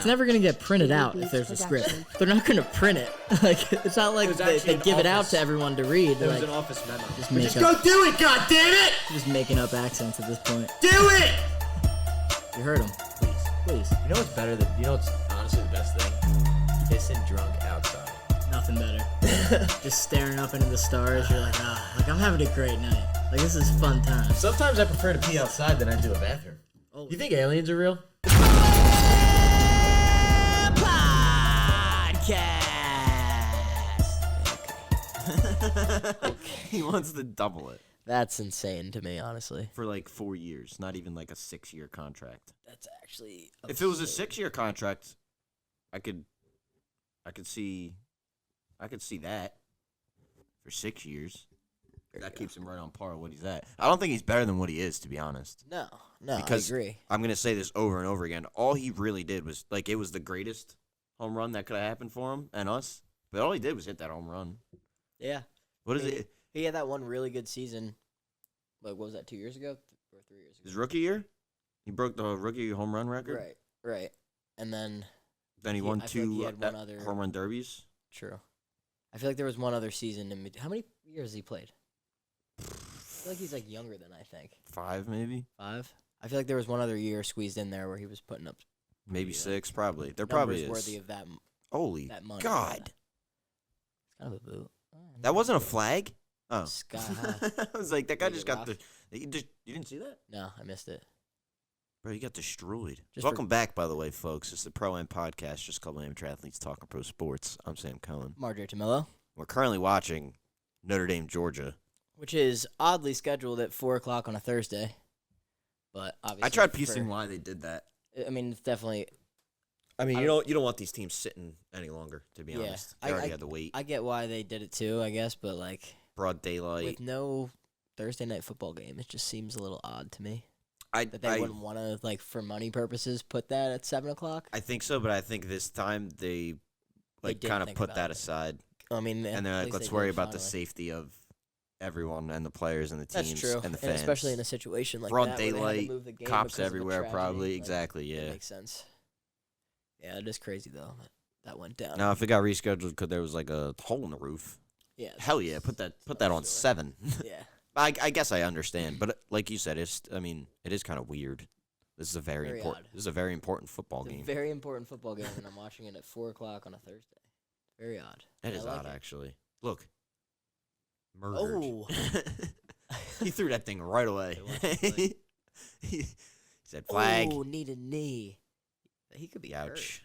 It's never going to get printed out if there's a script. They're not going to print it. Like, it's not like they give it out to everyone to read. It was like, an office memo. Just go do it, goddammit! Just making up accents at this point. Do it! You heard him. Please. You know what's better than, you know what's honestly the best thing? Pissing drunk outside. Nothing better. Just staring up into the stars. You're like, like I'm having a great night. Like, this is fun time. Sometimes I prefer to pee outside than I do a bathroom. Oh. You think aliens are real? Okay. He wants to double it. That's insane to me, honestly. For like 4 years, not even like a 6-year contract. That's actually absurd. If it was a 6-year contract, I could see that for 6 years. That keeps him right on par with what he's at. I don't think he's better than what he is, to be honest. No, because I agree. I'm going to say this over and over again. All he really did was, like, it was the greatest home run that could have happened for him and us. But all he did was hit that home run. Yeah. What is it? He had that one really good season. Like, what was that, 2 years ago or 3 years ago? His rookie year? He broke the rookie home run record? Right. And then he won two home run derbies? True. I feel like there was one other season. How many years has he played? I feel like he's, like, younger than I think. 5, maybe? 5? I feel like there was one other year squeezed in there where he was putting up... Maybe 6, probably. There probably is. Worthy of that. Holy that money. God. It's kind of a boot. That wasn't a flag? Oh. Sky high. I was like, that guy just got the... You didn't see that? No, I missed it. Bro, you got destroyed. Welcome back, by the way, folks. It's the Pro Am Podcast, just a couple of amateur athletes talking pro sports. I'm Sam Cohen. Marjorie Tamillo. We're currently watching Notre Dame, Georgia. Which is oddly scheduled at 4 o'clock on a Thursday. But obviously... I tried piecing why they did that. I mean, it's definitely... I mean, you don't want these teams sitting any longer, to be honest. They already had to wait. I get why they did it too, I guess, but like... Broad daylight. With no Thursday night football game, it just seems a little odd to me. That they wouldn't want to, like, for money purposes, put that at 7 o'clock? I think so, but I think this time they kind of put that aside. I mean... And they're like, let's worry about the safety of everyone and the players and the teams and the fans. And especially in a situation like broad that daylight, where they had to move the game cops everywhere probably. Exactly, yeah. That makes sense. Yeah, it is crazy, though, that went down. Now, if it got rescheduled because there was, like, a hole in the roof, yeah, hell yeah, put that on 7. Yeah. I guess I understand, but like you said, it is kind of weird. This is a very important. This is a very important football game. Very important football game, and I'm watching it at 4 o'clock on a Thursday. Very odd. That is odd, actually. Look, murdered. Oh, he threw that thing right away. He said, "Flag." Oh, need a knee. He could be ouch.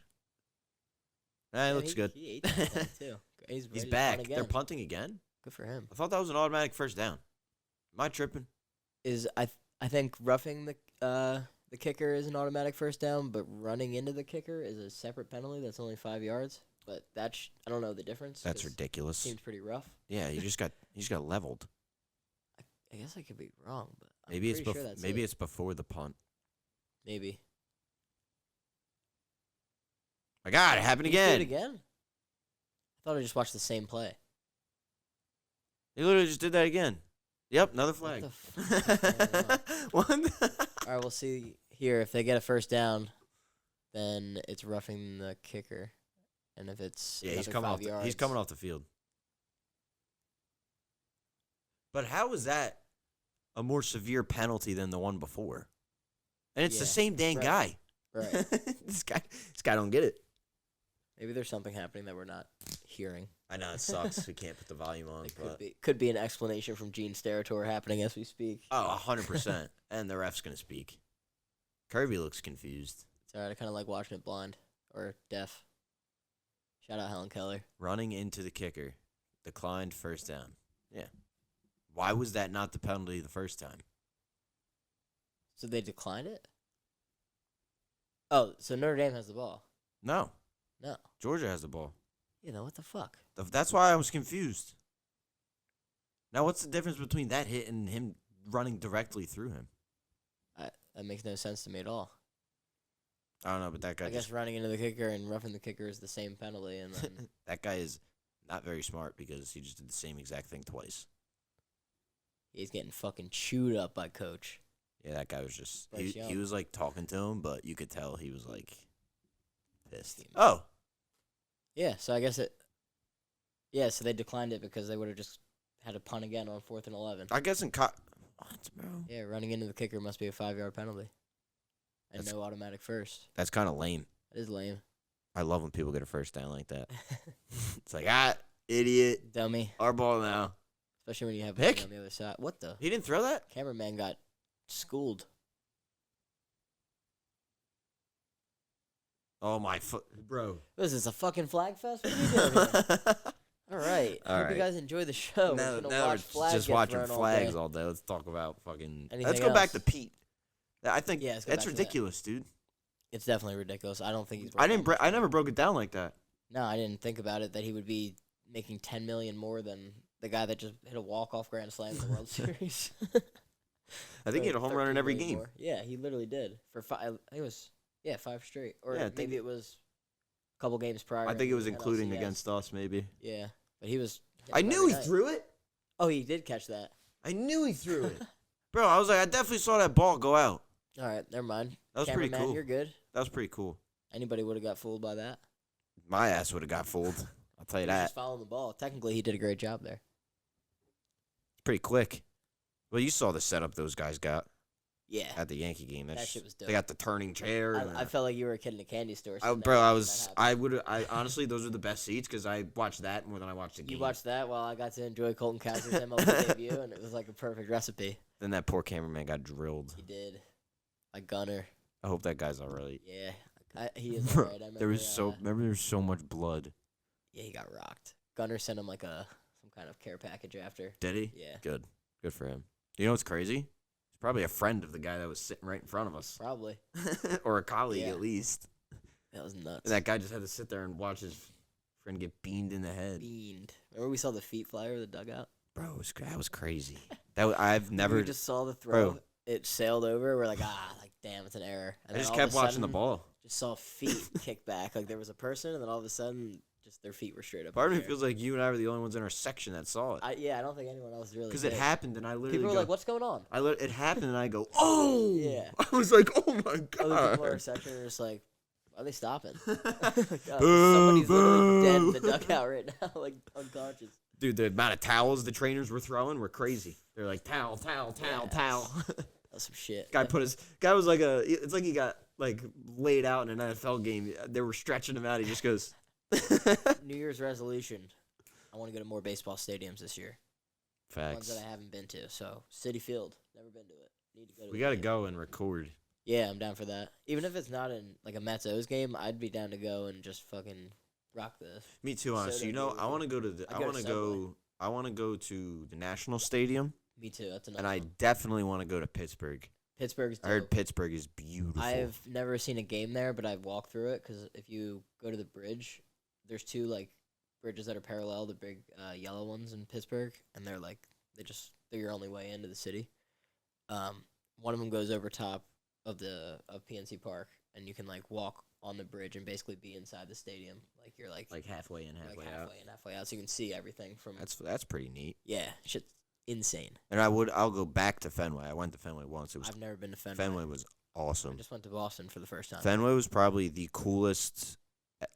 Nah, looks good. He ate that too. He's back. They're punting again. Good for him. I thought that was an automatic first down. Am I tripping? I think roughing the kicker is an automatic first down, but running into the kicker is a separate penalty. That's only 5 yards. But I don't know the difference. That's ridiculous. Seems pretty rough. Yeah, he just got leveled. I guess I could be wrong, but maybe it's before the punt. Maybe. My God, it happened again. Did it again? I thought I just watched the same play. He literally just did that again. Yep, another flag. What? All right, we'll see here. If they get a first down, then it's roughing the kicker. And if it's he's coming off the field. But how is that a more severe penalty than the one before? And it's the same dang guy. Right. This guy don't get it. Maybe there's something happening that we're not hearing. I know, it sucks. We can't put the volume on. Could be an explanation from Gene Steratore happening as we speak. Oh, 100%. And the ref's going to speak. Kirby looks confused. It's all right. I kind of like watching it blind or deaf. Shout out Helen Keller. Running into the kicker. Declined first down. Yeah. Why was that not the penalty the first time? So they declined it? Oh, so Notre Dame has the ball. No. No. Georgia has the ball. You know, what the fuck? That's why I was confused. Now, what's the difference between that hit and him running directly through him? That makes no sense to me at all. I don't know, but that guy I guess running into the kicker and roughing the kicker is the same penalty. And then that guy is not very smart because he just did the same exact thing twice. He's getting fucking chewed up by Coach. Yeah, that guy was just... He was, like, talking to him, but you could tell he was, like... this team. Oh, Yeah, so I guess it. Yeah, so they declined it because they would have just had a punt again on 4th and 11. I guess what, bro? Yeah, running into the kicker must be a 5-yard penalty. And That's- no automatic first. That's kind of lame. That is lame. I love when people get a first down like that. It's like, idiot. Dummy. Our ball now. Especially when you have Pick? money on the other side. What the? He didn't throw that? Cameraman got schooled. Oh, my foot. Bro. What is this, a fucking flag fest? What are you doing here? All right. All Hope right. you guys enjoy the show. Now, We're gonna now watch we're flags just get watching thrown flags all day. all day. Let's talk about fucking. Anything Let's go back to else? Pete. I think Yeah, let's go that's back to that. ridiculous, dude. It's definitely ridiculous. I don't think he's. I didn't. I never broke it down like that. No, I didn't think about it that he would be making $10 million more than the guy that just hit a walk-off grand slam in the World Series. I think he had a home run in every 13 million game. more. Yeah, he literally did for 5. I think it was 5 straight, or Yeah, I think- maybe it was a couple games prior. I think it was in including NLCS. against us, maybe. Yeah, but he was. I hitting knew every he night. threw it. Oh, he did catch that. I knew he threw it. Bro, I was like, I definitely saw that ball go out. All right, never mind. That was pretty Cameraman, cool. You're good. That was pretty cool. Anybody would have got fooled by that. My ass would have got fooled. I'll tell you He was that. just following the ball. Technically, he did a great job there. It's pretty quick. Well, you saw the setup those guys got Yeah, at the Yankee game. that shit was dope. They got the turning chair. and I felt like you were a kid in a candy store. I, sitting bro, there I when was. that happened. I honestly, those are the best seats because I watched that more than I watched the game. You watched that while I got to enjoy Colton Cowser's MLB debut, and it was like a perfect recipe. Then that poor cameraman got drilled. He did. Like Gunner. I hope that guy's all right. Yeah, he is alright. I There was remember, remember there was so much blood. Yeah, he got rocked. Gunner sent him like some kind of care package after. Did he? Yeah, Good for him. You know what's crazy? He's probably a friend of the guy that was sitting right in front of us, probably. or a colleague Yeah. at least. That was nuts. And that guy just had to sit there and watch his friend get beamed in the head. Beaned. Remember we saw the feet fly over the dugout? Bro, that was crazy. I've never. We just saw the throw. Bro. It sailed over. We're like, damn, it's an error. And I then just all of kept a watching the sudden, ball. Just saw feet kick back. Like there was a person, and then all of a sudden, just their feet were straight up. Part of in me the air. feels like you and I were the only ones in our section that saw it. I don't think anyone else really. Because it did. happened, and I literally People were go, like, "What's going on?" it happened, and I go, oh! Yeah. I was like, oh my Other people in our god. section are just like, "Why are they stopping?" Boo, Somebody's literally dead in the boo. dugout right now, like unconscious. Dude, the amount of towels the trainers were throwing were crazy. They're like, towel. Yes. That's some shit. Guy was like it's like he got like laid out in an NFL game. They were stretching him out. He just goes, New Year's resolution: I want to go to more baseball stadiums this year. Ones facts. that I haven't been to. So City Field, never been to it. Need to go. To We the got to game. go and record. Yeah, I'm down for that. Even if it's not in like a Mets O's game, I'd be down to go and just fucking rock the. Me too, honestly. Soda You know, beer I with want to you. go to the. I'd go to Subway. I want to go to the National Stadium, Me too. That's another. and I one. definitely want to go to Pittsburgh. Pittsburgh's. I heard dope. Pittsburgh is beautiful. I've never seen a game there, but I've walked through it because if you go to the bridge, there's two like bridges that are parallel, the big yellow ones in Pittsburgh, and they're your only way into the city. One of them goes over top of PNC Park, and you can like walk on the bridge and basically be inside the stadium, like you're like halfway in, halfway out. halfway in, halfway out, so you can see everything from. That's pretty neat. Yeah, shit's insane. And I'll go back to Fenway. I went to Fenway once. I've never been to Fenway. Fenway was I awesome. just went to Boston for the first time. Fenway was probably the coolest,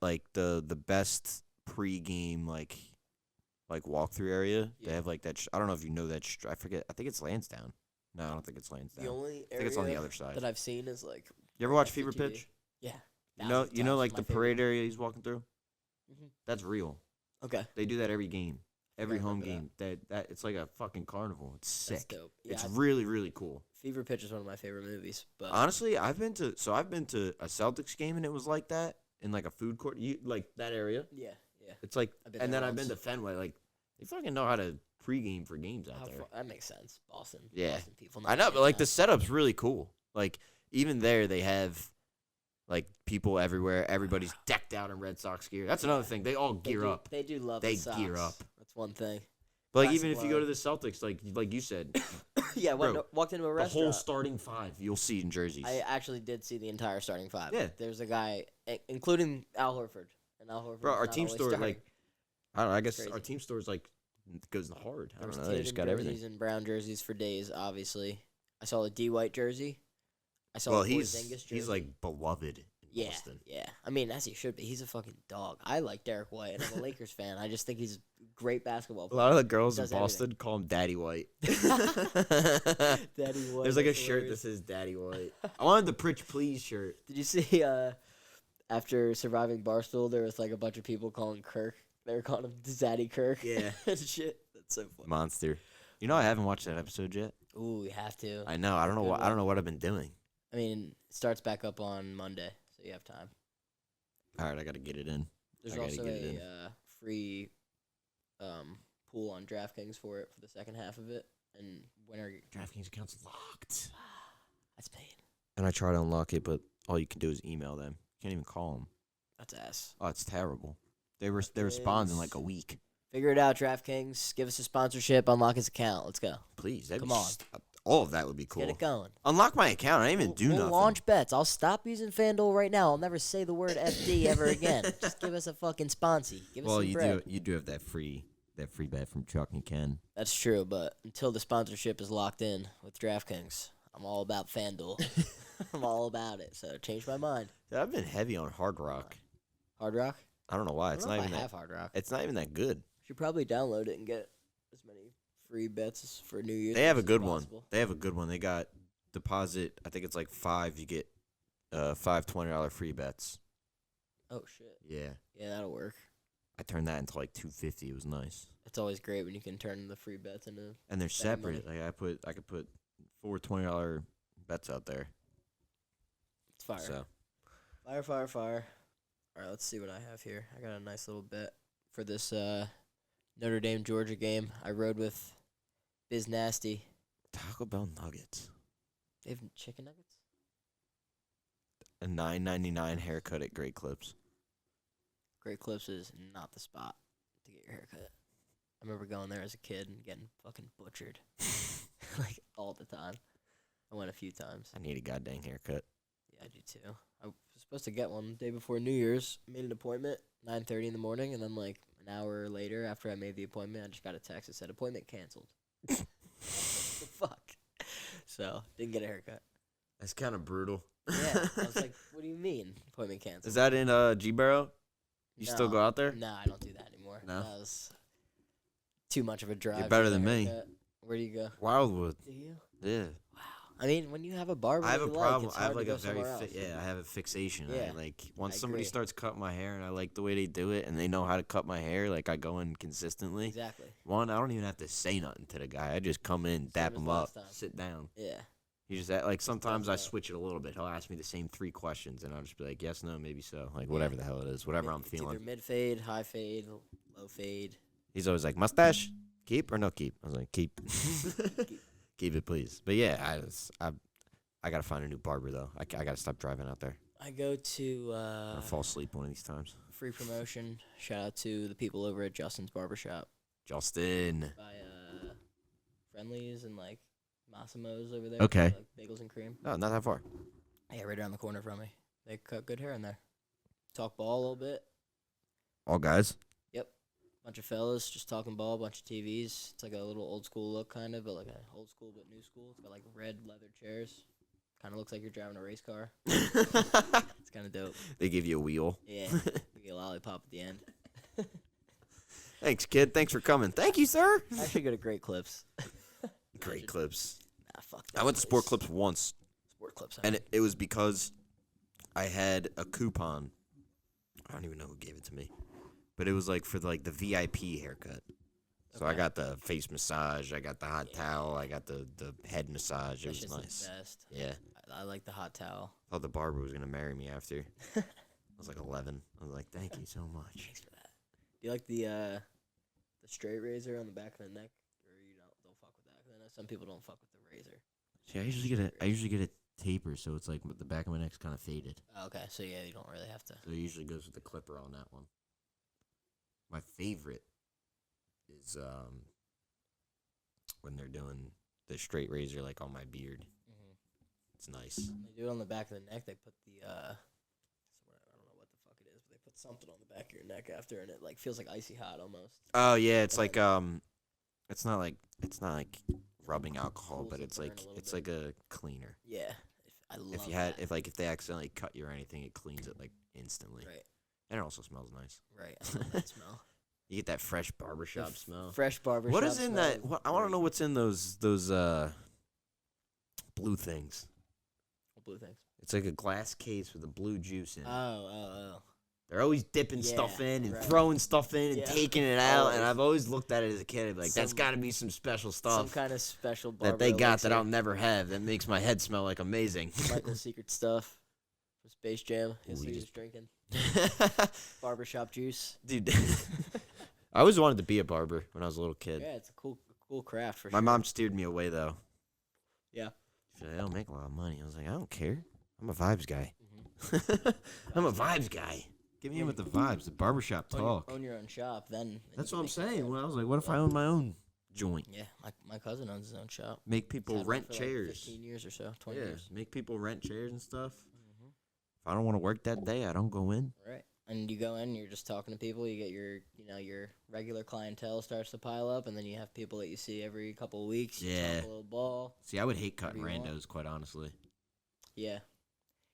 like the best pregame like walkthrough area. They Yeah. have like that. I don't know if you know that. I forget. I think it's Lansdowne. No, I don't think it's Lansdowne. The only I think area it's on the other side. that I've seen is like. You ever watch on Fever TV. Pitch? Yeah. You know, thousands of like times, the my favorite. parade area he's walking through. Mhm. That's real. Okay. They do that every game, every I home remember game. That it's like a fucking carnival. It's That's sick. dope. Yeah, It's really really cool. Fever Pitch is one of my favorite movies. But Honestly, I've been to a Celtics game and it was like that in like a food court. Like that area. yeah. It's like, I've been and there then I've been to once. Fenway. Like they fucking know how to pregame for games out there. That makes sense. Boston. Yeah. Boston people. I know, but like the this. setup's really cool. Like even there, they have like people everywhere. Everybody's decked out in Red Sox gear. That's another thing. They all gear up. They do love. They the Sox. gear up. That's one thing. But like Classic even if you go to love. the Celtics, like you said, Yeah, Bro, walked into a the restaurant. whole starting five you'll see in jerseys. I actually did see the entire starting five. Yeah. There's a guy, including Al Horford. And Al Horford. Bro, our not team always store starting. like I don't know. I guess Crazy. our team store's like goes hard. I There don't was know. They just got jerseys everything. and brown jerseys for days. Obviously, I saw a D White jersey. I saw Well, a he's Porzingis jersey. like beloved in Yeah, Boston. yeah. I mean, as he should be. He's a fucking dog. I like Derek White, and I'm a Lakers fan. I just think he's a great basketball A player. lot of the girls in Does Boston call him Daddy White. Daddy White. There's like a that's shirt that hilarious. says Daddy White. I wanted the Pritch Please shirt. Did you see after surviving Barstool, there was like a bunch of people calling Kirk. They were calling him Zaddy Kirk. Yeah. and shit. That's so funny. Monster. You know I haven't watched that episode yet. Ooh, you have to. I know. I don't know Good what I one. don't know what I've been doing. I mean, it starts back up on Monday, so you have time. All right, I got to get it in. There's I gotta also get it in. a free pool on DraftKings for it for the second half of it, and winner. DraftKings account's locked. That's pain. And I try to unlock it, but all you can do is email them. Can't even call them. That's ass. Oh, it's terrible. They respond in like a week. Figure it out, DraftKings. Give us a sponsorship. Unlock his account. Let's go. Please, that'd Come be on. all of that would be cool. Get it going. Unlock my account. I didn't even do We'll nothing. launch bets. I'll stop using FanDuel right now. I'll never say the word FD ever again. Just give us a fucking sponsy. Give us Well, some you bread. do have that free bet from Chuck and Ken. That's true, but until the sponsorship is locked in with DraftKings, I'm all about FanDuel. I'm all about it. So change my mind. Dude, I've been heavy on Hard Rock. Hard Rock? I don't know why. I It's don't know not if even I that. have Hard Rock. It's not even that good. Should probably download it and get as many free bets for New Year's. They have a as good possible. one. They have a good one. They got deposit. I think it's like 5. You get $5 $20 free bets. Oh shit. Yeah, Yeah, that'll work. I turned that into like $250. It was nice. It's always great when you can turn the free bets into. And they're Betting separate. Like I could put 4 $20 bets out there. It's fire. So Fire, fire, fire. All right, let's see what I have here. I got a nice little bet for this Notre Dame Georgia game. I rode with Biz Nasty. Taco Bell nuggets. They have chicken nuggets? A $9.99 haircut at Great Clips. Great Clips is not the spot to get your haircut. I remember going there as a kid and getting fucking butchered. like, all the time. I went a few times. I need a goddamn haircut. Yeah, I do too. I was supposed to get one the day before New Year's. Made an appointment, 9:30 in the morning, and then like an hour later after I made the appointment, I just got a text that said appointment canceled. What the fuck? So, didn't get a haircut. That's kind of brutal. Yeah, I was like, what do you mean appointment canceled? Is that in G-Barrow? You still No. go out there? No, I don't do that anymore. No? That was too much of a drive. better to than get a me. haircut. Where do you go? Wildwood. Do you? Yeah. Wow. I mean, when you have a barber, I have a you problem. Like, it's I have hard like to a go very somewhere else. I have a fixation. Yeah, Like once I somebody agree. starts cutting my hair and I like the way they do it and they know how to cut my hair, like I go in consistently. Exactly. One, I don't even have to say nothing to the guy. I just come in, dap as him last up, time. sit down. Yeah. He just like sometimes I up. switch it a little bit. He'll ask me the same 3 questions and I'll just be like, yes, no, maybe so. Like whatever the hell it is, whatever I'm It's either feeling. mid fade, high fade, low fade. He's always like, mustache, keep or no keep? I was like, keep. Keep it, please. But yeah, I gotta find a new barber though. I gotta stop driving out there. I go to I'm gonna fall asleep one of these times. free promotion. Shout out to the people over at Justin's Barbershop. Justin. By Friendlies and like Massimo's over there. Okay. Like bagels and cream. No, not that far. Yeah, right around the corner from me. They cut good hair in there. Talk ball a little bit. All guys. Bunch of fellas just talking ball, bunch of TVs. It's like a little old school look kind of, but like a old school but new school. It's got like red leather chairs. Kind of looks like you're driving a race car. It's kind of dope. They give you a wheel. Yeah. You get a lollipop at the end. Thanks, kid. Thanks for coming. Thank you, sir. I should go to Great Clips. Great clips. Nah, fuck I that went to Sport place. Clips once, Sport Clips. and it was because I had a coupon. I don't even know who gave it to me, but it was like for like the VIP haircut. So I Okay. got the face massage, I got the hot towel, I got the head massage. It That's was just nice. the best. Yeah. I like the hot towel. Thought the barber was gonna marry me after. I was like 11. I was like, thank you so much. Thanks for that. Do you like the straight razor on the back of the neck, or you don't fuck with that? 'Cause I know some people don't fuck with the razor. See, I usually get a taper, so it's like the back of my neck's kind of faded. Oh, okay, so yeah, you don't really have to. So it usually goes with the clipper on that one. My favorite is when they're doing the straight razor like on my beard. Mm-hmm. It's nice. They do it on the back of the neck. They put the I don't know what the fuck it is, but they put something on the back of your neck after, and it like feels like icy hot almost. Oh yeah, it's And like then- it's not like rubbing alcohol, Cools but the it's burn like a little it's bit. like a cleaner. Yeah, I love if they accidentally cut you or anything, it cleans it like instantly. Right. And it also smells nice. Right. I love that smell. You get that fresh barbershop smell. Fresh barbershop. What is in smell that? is I want to great. know what's in those blue things. What blue things? It's like a glass case with a blue juice in it. Oh. They're always dipping Yeah, stuff in and right. throwing stuff in and Yeah. taking it out. Always. And I've always looked at it as a kid and be like, that's Some- got to be some special Some stuff kind of special barber that they got that elixir. I'll never have. That makes my head smell like amazing. Michael's secret stuff from Space Jam. His Ooh, he you was just- drinking barbershop juice. Dude, I always wanted to be a barber when I was a little kid. Yeah, it's a cool craft for My sure. mom steered me away, though. Yeah. She said, I don't make a lot of money. I was like, I don't care. I'm a vibes guy. Mm-hmm. I'm a vibes guy. Get me in with the vibes, the barbershop talk. Own your own shop, then. That's you what I'm can make it. saying. Well, I was like, what if I own my own joint? Yeah, my cousin owns his own shop. Make He's people had one rent for like chairs. 15 years or so, 20 Yeah, years. make people rent chairs and stuff. Mm-hmm. If I don't want to work that day, I don't go in. Right. And you go in, you're just talking to people. You get your regular clientele starts to pile up, and then you have people that you see every couple of weeks. You Yeah. talk a little ball. See, I would hate cutting Whatever you randos, quite honestly. Yeah.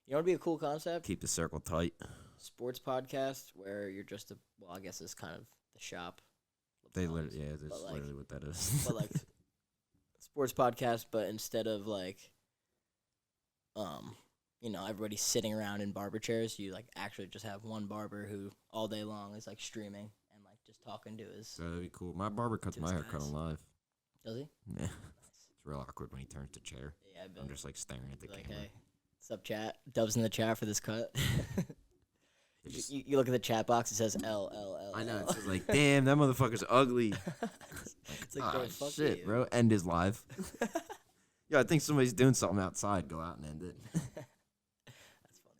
You know what'd be a cool concept? Keep the circle tight. Sports podcast where you're just I guess it's kind of the shop. They LeBron's, literally, yeah, that's but, like- literally what that is. But like sports podcast, but instead of like, everybody sitting around in barber chairs, you like actually just have one barber who all day long is like streaming and like just talking to his. So that'd be cool. My barber cuts To my his hair cut guys. on live. Does he? Yeah, it's real awkward when he turns to chair. Yeah, I bet. I'm just like staring at the Be like, camera. hey, sup, chat? Dubs in the chat for this cut. It just- you look at the chat box. It says L L L. I know. L. It's just like, damn, that motherfucker's ugly. It's like, Ah, bro, fuck shit, you. bro. End his live. Yeah, I think somebody's doing something outside. Go out and end it. That's funny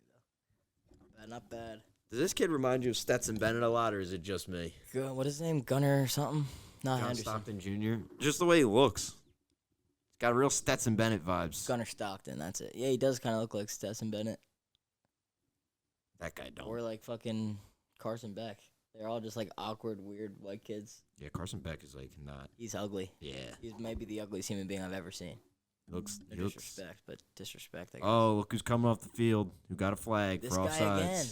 though. Not bad. Does this kid remind you of Stetson Bennett a lot, or is it just me? What is his name? Gunner or something? Not John Henderson. Stockton Jr. Just the way he looks. He's got real Stetson Bennett vibes. Gunner Stockton. That's it. Yeah, he does kind of look like Stetson Bennett That guy don't. or like fucking Carson Beck. They're all just like awkward, weird white kids. Yeah, Carson Beck is like not. He's ugly. Yeah, He's maybe the ugliest human being I've ever seen. looks. No He looks. disrespect, but disrespect. I guess. Oh, look who's coming off the field. Who got a flag this for guy offsides? again.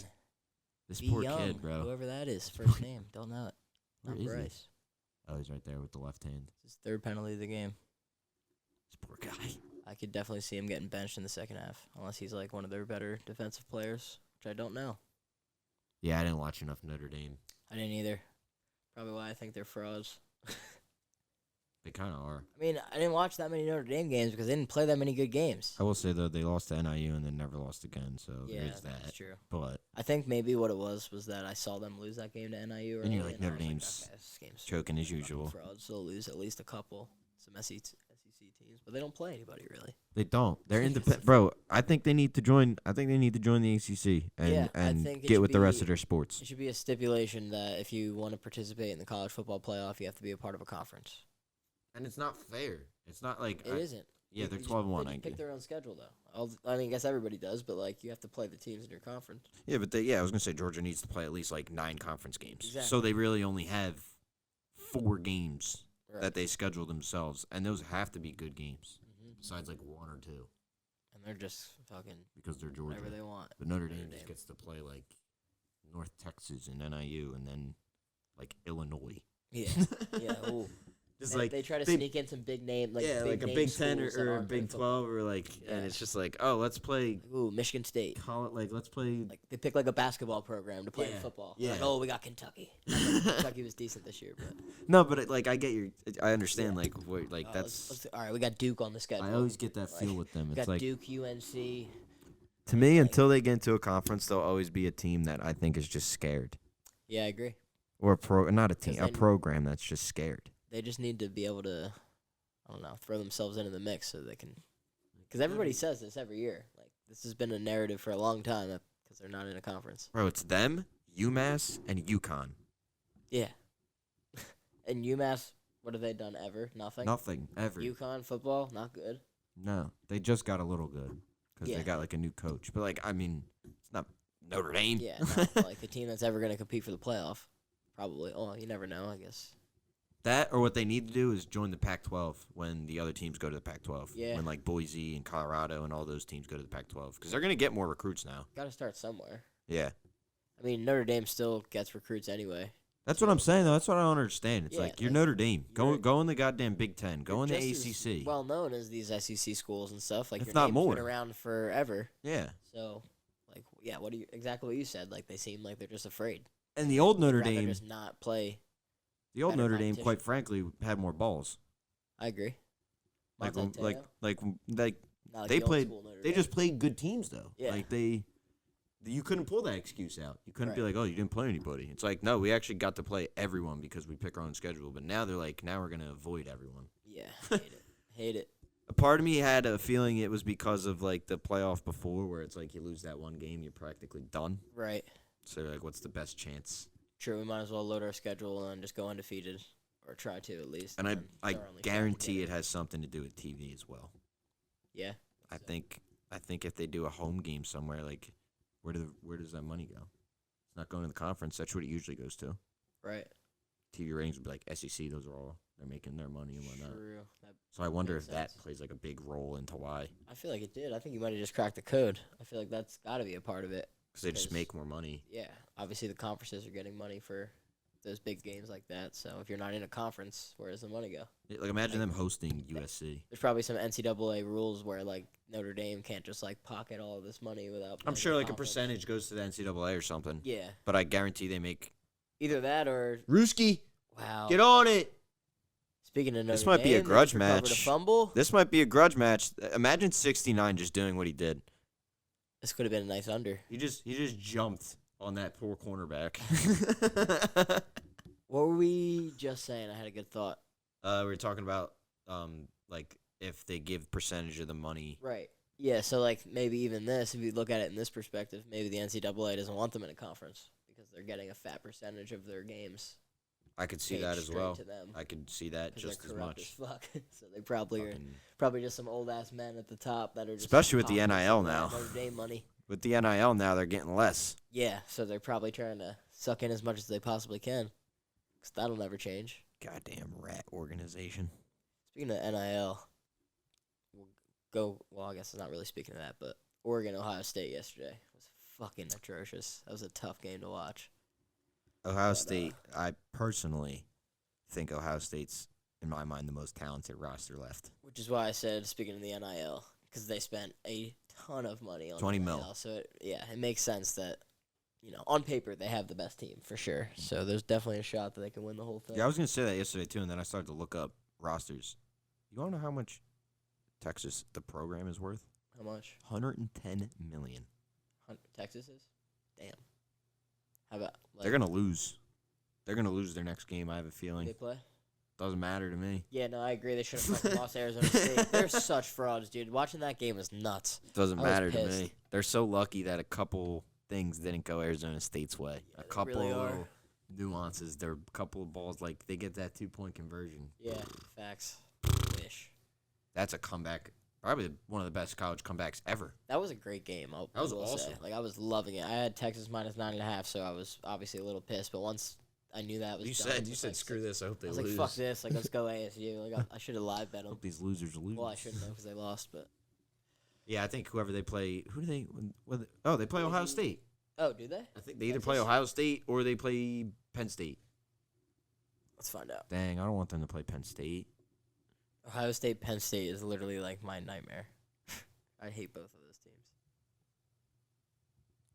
This Be poor Young, kid, bro. Whoever that is, first name, don't know it. Where Not is he? Bryce. Oh, he's right there with the left hand. It's his third penalty of the game. This poor guy. I could definitely see him getting benched in the second half, unless he's like one of their better defensive players, which I don't know. Yeah, I didn't watch enough Notre Dame. I didn't either. Probably why I think they're frauds. They kind of are. I mean, I didn't watch that many Notre Dame games because they didn't play that many good games. I will say though, they lost to NIU and then never lost again. So Yeah, there's that. that's true. But I think maybe what it was that I saw them lose that game to NIU. And you're early, like, I Notre was Dame's okay, this game's choking as fucking usual. frauds. They'll lose at least a couple. Some SEC teams, but they don't play anybody really. They don't. They're independent, bro. I think they need to join. I think they need to join the ACC and Yeah, I and think it get should with the rest be- of their sports. It should be a stipulation that if you want to participate in the college football playoff, you have to be a part of a conference. And it's not fair. It's not like It isn't. Yeah, They they're just- 12-1. They I just pick agree. their own schedule though. I mean, I guess everybody does, but like you have to play the teams in your conference. Yeah, but I was gonna say Georgia needs to play at least like 9 conference games. Exactly. So they really only have 4 games Right. that they schedule themselves, and those have to be good games. hmm Besides like 1 or 2 And they're just fucking because they're Georgia. whatever they want. But Notre Notre Dame just Dame. gets to play like North Texas and NIU, and then like Illinois. Yeah, yeah. Ooh. Just They, like they try to they- sneak in some big name, like yeah, big like a name Big 10 schools that or a aren't playing Big football. 12 or like, and Yeah. it's just like, oh, let's play. Ooh, Michigan State. Call it like let's play. Like they pick like a basketball program to play in Yeah, football. yeah. Like, oh, we got Kentucky. Kentucky was decent this year, but No, but like I get I understand Yeah. like what like oh, that's. all right. We got Duke on the schedule. I always get that Like, feel with them. we It's got like Duke, UNC. to me, like- until they get into a conference, they'll always be a team that I think is just scared, Yeah, I agree. or not a team, 'Cause a then- program that's just scared. They just need to be able to, I don't know, throw themselves into the mix so they can. Because everybody says this every year. Like this has been a narrative for a long time because they're not in a conference. Bro, it's them, UMass, and UConn. Yeah. And UMass, what have they done ever? Nothing. Nothing ever. UConn football, not good. No, they just got a little good because Yeah. they got like a new coach. But like, I mean, it's not Notre Dame. Yeah, not like a team that's ever going to compete for the playoff. Probably. Oh, you never know, I guess. That or what they need to do is join the Pac-12 when the other teams go to the Pac-12. Yeah. When like Boise and Colorado and all those teams go to the Pac-12 because they're gonna get more recruits now. Got to start somewhere. Yeah. I mean, Notre Dame still gets recruits anyway. That's what I'm saying though. That's what I don't understand. It's Yeah, like you're like, Notre Dame. you're- Go in the goddamn Big Ten. Go in the Just as ACC. well known as these SEC schools and stuff. Like If your not name's more. been around forever. Yeah. So, like, yeah, exactly what you said. Like they seem like they're just afraid. And the old Notre Rather Dame, just not play. the old better Notre Dame, competition. quite frankly, had more balls. I agree. Like Montana, like not like they the old played. school Notre They Dame. just played good teams though. Yeah. Like you couldn't pull that excuse out. You couldn't be Right. like, oh, you didn't play anybody. It's like, no, we actually got to play everyone because we pick our own schedule. But now they're like, now we're gonna avoid everyone. Yeah, hate it. Hate it. A part of me had a feeling it was because of like the playoff before, where it's like you lose that one game, you're practically done. Right. So like, what's the best chance? True. We might as well load our schedule and just go undefeated, or try to at least. And I it's our only shot to guarantee get it has something to do with TV as well. Yeah. I think if they do a home game somewhere, like where does that money go? It's not going to the conference. That's what it usually goes to. Right. TV ratings would be like SEC. Those are all they're making their money and whatnot. True. That So I wonder makes if that sense. plays like a big role into why, I feel like it did. I think you might have just cracked the code. I feel like that's got to be a part of it. because they just Because- make more money. Yeah. Obviously, the conferences are getting money for those big games like that. So if you're not in a conference, where does the money go? Yeah, like imagine them hosting USC. There's probably some NCAA rules where like Notre Dame can't just like pocket all of this money without. I'm playing sure the like a conference. percentage goes to the NCAA or something. Yeah. But I guarantee they make. Either that or Rooski, wow. get on it. Speaking of Notre This might be a Dame, they grudge just recovered match. A fumble. This might be a grudge match. Imagine 69 just doing what he did. This could have been a nice under. He just jumped on that poor cornerback. What were we just saying? I had a good thought. We were talking about like if they give percentage of the money. Right. Yeah, so like maybe even this, if you look at it in this perspective, maybe the NCAA doesn't want them in a conference because they're getting a fat percentage of their games. I could see paid that as straight well. to them. I could see that 'Cause just they're as corrupt much. As fuck. So they probably are Fucking- probably just some old ass men at the top that are just Especially with the pockets NIL of that now. Notre Dame money. With the NIL now, they're getting less. Yeah, so they're probably trying to suck in as much as they possibly can. 'Cause that'll never change. Goddamn rat organization. Speaking of NIL, well, I guess it's not really speaking of that, but Oregon, Ohio State yesterday was fucking atrocious. That was a tough game to watch. Ohio But, State, I personally think Ohio State's, in my mind, the most talented roster left. Which is why I said, speaking of the NIL, because they spent a ton of money on 20 NIL. mil. So, it makes sense that, on paper, they have the best team, for sure. So there's definitely a shot that they can win the whole thing. Yeah, I was going to say that yesterday, too, and then I started to look up rosters. You want to know how much Texas, the program, is worth? How much? $110 million. Texas is? Damn. How about, They're going to lose. They're going to lose their next game, I have a feeling. they play? Doesn't matter to me. Yeah, no, I agree. They should have fucking lost Arizona State. They're such frauds, dude. Watching that game was nuts. Doesn't I was matter to pissed. me. They're so lucky that a couple things didn't go Arizona State's way. Yeah, A they couple really of are. little nuances. There are a couple of balls, like, they get that 2-point conversion. Yeah, facts. Wish. That's a comeback. Probably one of the best college comebacks ever. That was a great game. That was I will awesome. Say. Like, I was loving it. I had Texas minus 9.5, so I was obviously a little pissed. But once I knew that was done, it was like screw this. I hope they I was like, fuck this. Like, let's go ASU. Like, I should have live bet them. Hope these losers lose. Well, I shouldn't have because they lost. But Yeah, I think whoever they play, who do they? Oh, they play Ohio State. oh, do they? I think they either play Texas? Ohio State or they play Penn State. Let's find out. Dang, I don't want them to play Penn State. Ohio State, Penn State is literally like my nightmare. I hate both of those teams.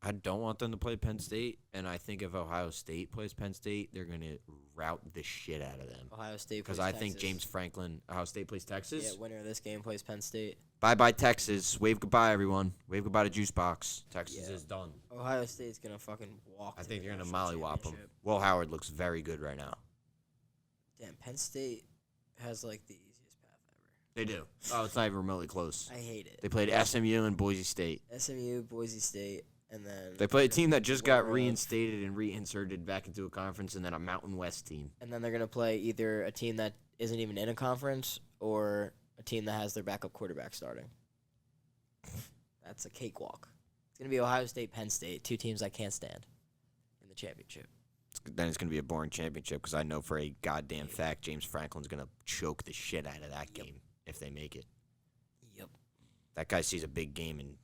I don't want them to play Penn State, and I think if Ohio State plays Penn State, they're gonna rout the shit out of them. Ohio State Because plays I think Texas. James Franklin, Ohio State plays Texas. Yeah, winner of this game plays Penn State. Bye Texas. Wave goodbye, everyone. Wave goodbye to Juice Box. Texas Yeah. is done. Ohio State's gonna fucking walk. I to think the they're gonna national mollywop them. championship. Will Howard looks very good right now. Damn, Penn State has like the easiest path ever. They do. Oh, it's not even remotely close. I hate it. They played SMU and Boise State. SMU, Boise State, and then They play a team that just got winner of- reinstated and reinserted back into a conference, and then a Mountain West team. And then they're gonna play either a team that isn't even in a conference or a team that has their backup quarterback starting. That's a cakewalk. It's gonna be Ohio State, Penn State, two teams I can't stand in the championship. then it's gonna be a boring championship because I know for a goddamn fact James Franklin's gonna choke the shit out of that game if they make it. Yep. That guy sees a big game and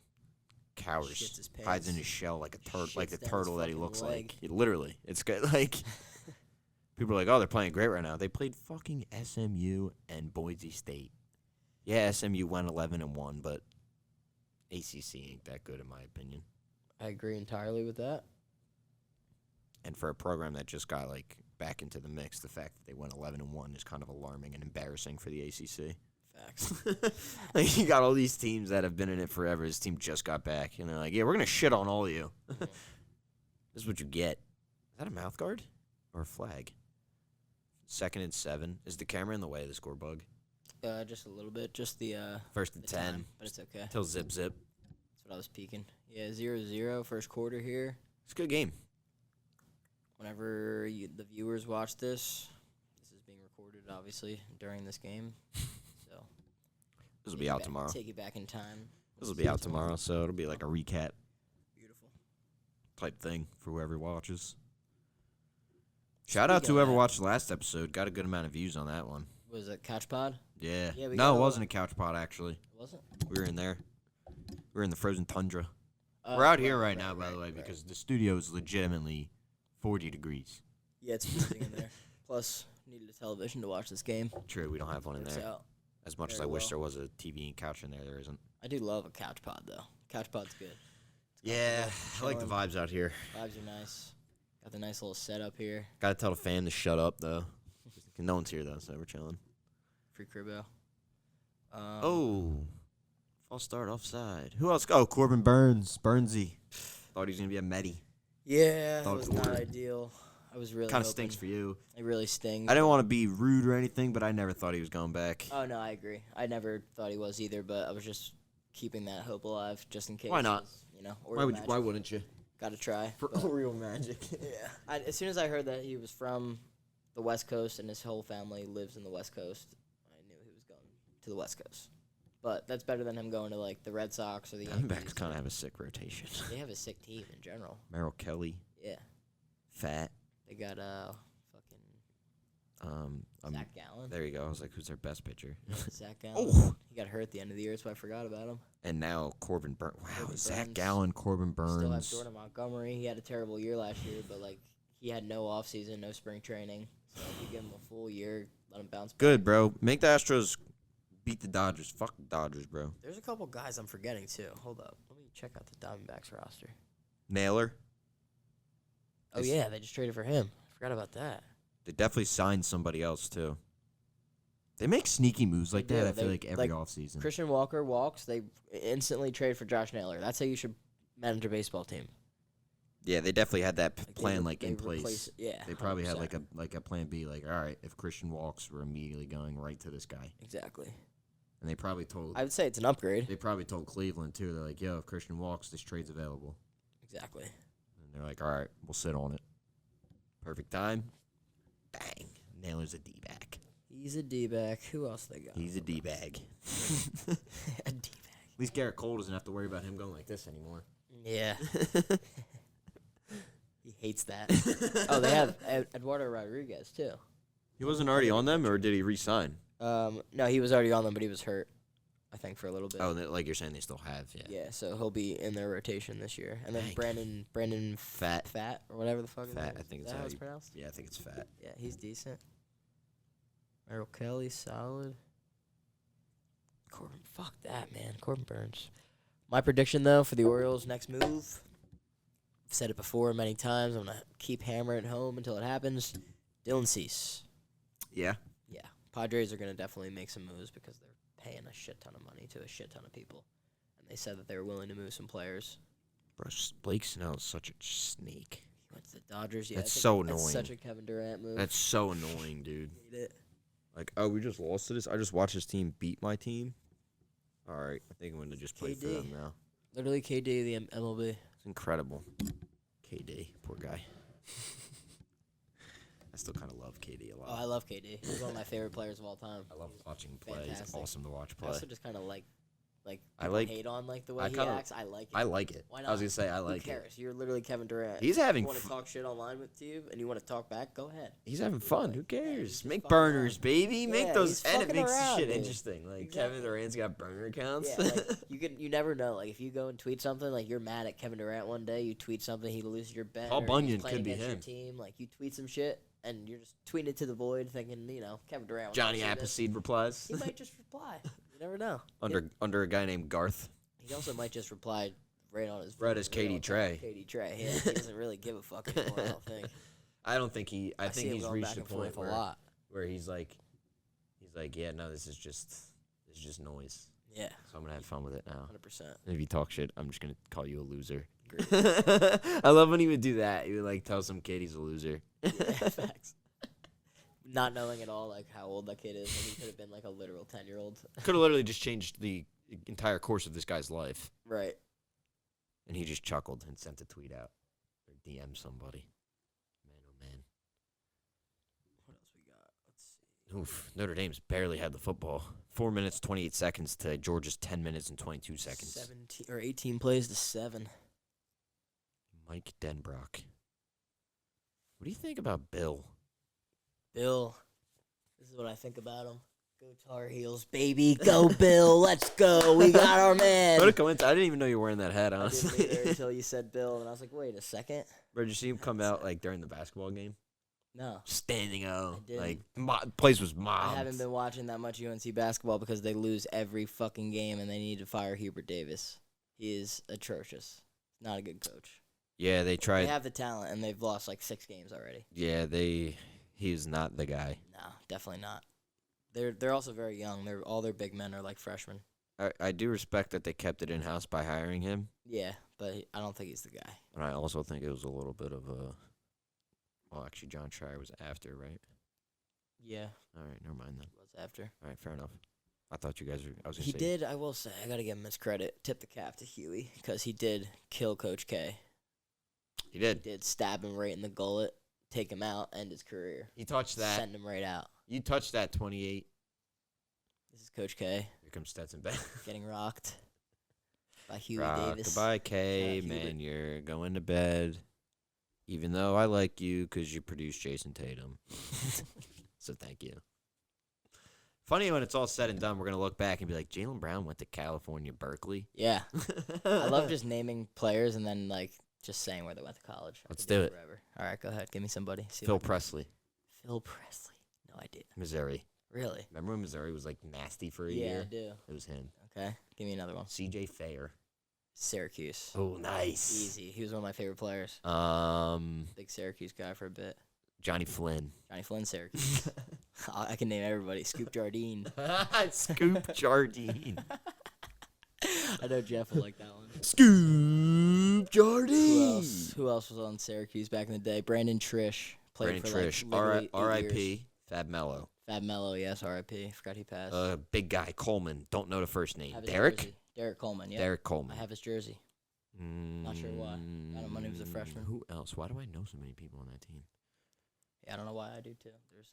Shits cowers, his pants. hides in his shell like a Shits the down his turtle that he fucking looks leg. like. Literally, it's good. Like people are like, oh, they're playing great right now. They played fucking SMU and Boise State. Yeah, SMU went 11-1, but ACC ain't that good in my opinion. I agree entirely with that. And for a program that just got like back into the mix, the fact that they went 11-1 is kind of alarming and embarrassing for the ACC. Facts. Like you got all these teams that have been in it forever. This team just got back, and they're like, "Yeah, we're gonna shit on all of you." This is what you get. Is that a mouth guard or a flag? 2nd and 7. Is the camera in the way of the score bug? Just a little bit. Just the 1st and the 10. time, but it's okay. Till zip. That's what I was peeking. Yeah, 0-0 first quarter here. It's a good game. Whenever the viewers watch this is being recorded, obviously, during this game. So This will be out tomorrow. Take it back in time. This will be out tomorrow, so it'll be like a recap Beautiful. type thing for whoever watches. Shout out to whoever watched the last episode. Got a good amount of views on that one. Was it Couch Pod? Yeah. Yeah, we No, got it wasn't a couch pod, actually. Was it? We were in there. We were in the frozen tundra. We're out here right now, by the way, because the studio is legitimately 40 degrees. Yeah, it's freezing in there. Plus, needed a television to watch this game. True, we don't have one in Works there. out. As much as I very wish well. there was a TV and couch in there, there isn't. I do love a Couch Pod, though. Couch Pod's good. Yeah, I like the chilling. vibes out here. Vibes are nice. Got the nice little setup here. Gotta tell the fam to shut up, though. No one's here, though, so we're chilling. Free Cribbo. Oh. False start offside. Who else? Oh, Corbin Burns. Burnsy. Thought he was going to be a Medi. Yeah, that Thought was it not would. ideal. I was really Kind of hoping- stinks for you. It really stings. I didn't want to be rude or anything, but I never thought he was going back. Oh, no, I agree. I never thought he was either, but I was just keeping that hope alive just in case. Why not? 'cause, You know, Oreo Why wouldn't you? Got to try. For but- real magic. Yeah. As soon as I heard that he was from the West Coast and his whole family lives in the West Coast, I knew he was going to the West Coast. But that's better than him going to, like, the Red Sox or the Yankees. Diamondbacks kind of have a sick rotation. They have a sick team in general. Merrill Kelly, Yeah. Fat. They got, fucking Zach Gallen. There you go. I was like, who's their best pitcher? Zach Gallen. Oh. He got hurt at the end of the year, so I forgot about him. And now Corbin Burns. Wow, Corbin Zach Burns. Gallen, Corbin Burns. Still have Jordan Montgomery. He had a terrible year last year, but, like, he had no offseason, no spring training. So if you give him a full year, let him bounce back. Good, bro. Make the Astros beat the Dodgers. Fuck the Dodgers, bro. There's a couple guys I'm forgetting, too. Hold up. Let me check out the Diamondbacks roster. Naylor. Oh, yeah, they just traded for him. I forgot about that. They definitely signed somebody else, too. They make sneaky moves like They that, do. I feel They- like, every like, offseason. Christian Walker walks. They instantly trade for Josh Naylor. That's how you should manage a baseball team. Yeah, they definitely had that Like, plan, they in replace place. it. Yeah, They probably had 100%. like a plan B, like, all right, if Christian walks, we're immediately going right to this guy. Exactly. And they probably told I would say it's an upgrade. Cleveland too. They're like, yo, if Christian walks, this trade's available. Exactly. And they're like, all right, we'll sit on it. Perfect time. Bang. Naylor's a D-back. He's a D-back. Who else they got? He's a D-bag. a D-back. At least Garrett Cole doesn't have to worry about him going like this anymore. Yeah. He hates that. Oh, they have Eduardo Rodriguez, too. He wasn't already on them, or did he re-sign? No, he was already on them, but he was hurt, I think, for a little bit. Oh, like you're saying they still have, yeah. Yeah, so he'll be in their rotation this year. And then Dang. Brandon Fat. Fat, or whatever the fuck his Fat, name I is. think Is it's that how how it's you- pronounced? Yeah, I think it's Fat. Yeah, he's decent. Merrill Kelly, solid. Corbin, fuck that, man. Corbin Burns. My prediction, though, for the Orioles' next move, I've said it before many times. I'm going to keep hammering it home until it happens. Dylan Cease. Yeah. Yeah. Padres are going to definitely make some moves because they're paying a shit ton of money to a shit ton of people. And they said that they were willing to move some players. Bro, Blake Snell is such a snake. He went to the Dodgers. Yeah, That's I think so That's annoying. such a Kevin Durant move. That's so annoying, dude. Hate it. Like, oh, we just lost to this? I just watched this team beat my team? All right, I think I'm going to just play for KD. them now. Literally KD, the MLB. It's incredible. KD, poor guy. I still kind of love KD a lot. Oh, I love KD. He's one of my favorite players of all time. I love watching him play. He's Fantastic. awesome to watch I play. also just kind of like Like I people like- hate on like the way I he kinda- acts. I like it. I like it. Why I was not? gonna say I Who like it. cares? You're literally Kevin Durant. He's having You want to f- talk shit online with you, and you want to talk back? Go ahead. He's having fun. Who Yeah, he's cares? just Make fucking burners, around. baby. Make Yeah, those, he's and it fucking makes the around, shit dude. interesting. Like Exactly. Kevin Durant's got burner accounts. Yeah, like you never know. Like if you go and tweet something, like you're mad at Kevin Durant one day, you tweet something, he loses your bet. Paul or Bunyan he's playing could be against your team. Like you tweet some shit, and you're just tweeting it to the void, thinking, Kevin Durant. Johnny wants to see this. Appleseed replies He might just reply. You never know. under a guy named Garth. He also might just reply right on his. Right as Katie Trey. Katie Trey. Yeah, he doesn't really give a fuck anymore. I don't think. I don't think he. I see think him he's going reached back a and point forth a lot. where he's like, yeah, no, this is just noise. Yeah, So I'm gonna have fun with it now. 100%. And if you talk shit, I'm just gonna call you a loser. Great. I love when he would do that. He would like tell some kid he's a loser. Yeah, facts. Not knowing at all like how old that kid is, like he could have been like a literal 10-year-old. Could have literally just changed the entire course of this guy's life. Right. And he just chuckled and sent a tweet out or DM somebody. Man, oh man. What else we got? Let's see. Oof. Notre Dame's barely had the football. 4 minutes 28 seconds to Georgia's 10 minutes and 22 seconds. 17 or 18 plays to 7. Mike Denbrock. What do you think about Bill? Bill. This is what I think about him. Go Tar Heels, baby. Go Bill. Let's go. We got our man. What a coincidence. I didn't even know you were wearing that hat, I didn't honestly. either until you said Bill, and I was like, wait a second. Bro, did you see him come out like during the basketball game? No. Standing out. I didn't. Like, place was mobbed. I haven't been watching that much UNC basketball because they lose every fucking game, and they need to fire Hubert Davis. He is atrocious. Not a good coach. Yeah, they tried. They have the talent, and they've lost like 6 games already. Yeah, he's not the guy. No, definitely not. They're also very young. All their big men are like freshmen. I do respect that they kept it in-house by hiring him. Yeah, but I don't think he's the guy. And I also think it was a little bit of a... Well, actually, John Shire was after, right? Yeah, All right, never mind then. was after. All right, fair enough. I thought you guys were... I was gonna He say, did, I will say, I got to give him his credit. Tip the cap to Huey, because he did kill Coach K. He did. Did stab him right in the gullet, take him out, end his career. He touched that. Send him right out. You touched that 28. This is Coach K Here comes Stetson Bennett. getting rocked by Huey Rock, Davis. goodbye, Kay. Shout out Man, Hubert. you're going to bed. Even though I like you because you produced Jason Tatum. So thank you. Funny when it's all said and done, we're going to look back and be like, Jaylen Brown went to California, Berkeley. Yeah. I love just naming players and then, like, just saying where they went to college. I Let's could do it. Forever. All right, go ahead. Give me somebody. See if Phil I can- Presley, Phil Presley. No idea. Missouri. Really? Remember when Missouri was like nasty for a Yeah, year? I do. It was him. Okay. Give me another one. CJ Fair. Syracuse. Oh, nice. Easy. He was one of my favorite players. Um, Big Syracuse guy for a bit. Johnny Flynn. Johnny Flynn, Syracuse. I can name everybody. Scoop Jardine. Scoop Jardine. I know Jeff will like that one. Scoop Jardine. Who else was on Syracuse back in the day? Brandon Trish. Played Brandon for Trish. Like literally 8 years. R.I.P. Fab Mello. Fab Mello, yes, R.I.P. Forgot he passed. Big guy Coleman. Don't know the first name. Have his Derek. jersey. Derek Coleman, yeah. Derek Coleman. I have his jersey. Not sure why. Got him when he was a freshman. Who else? Why do I know so many people on that team? Yeah, I don't know why I do too. There's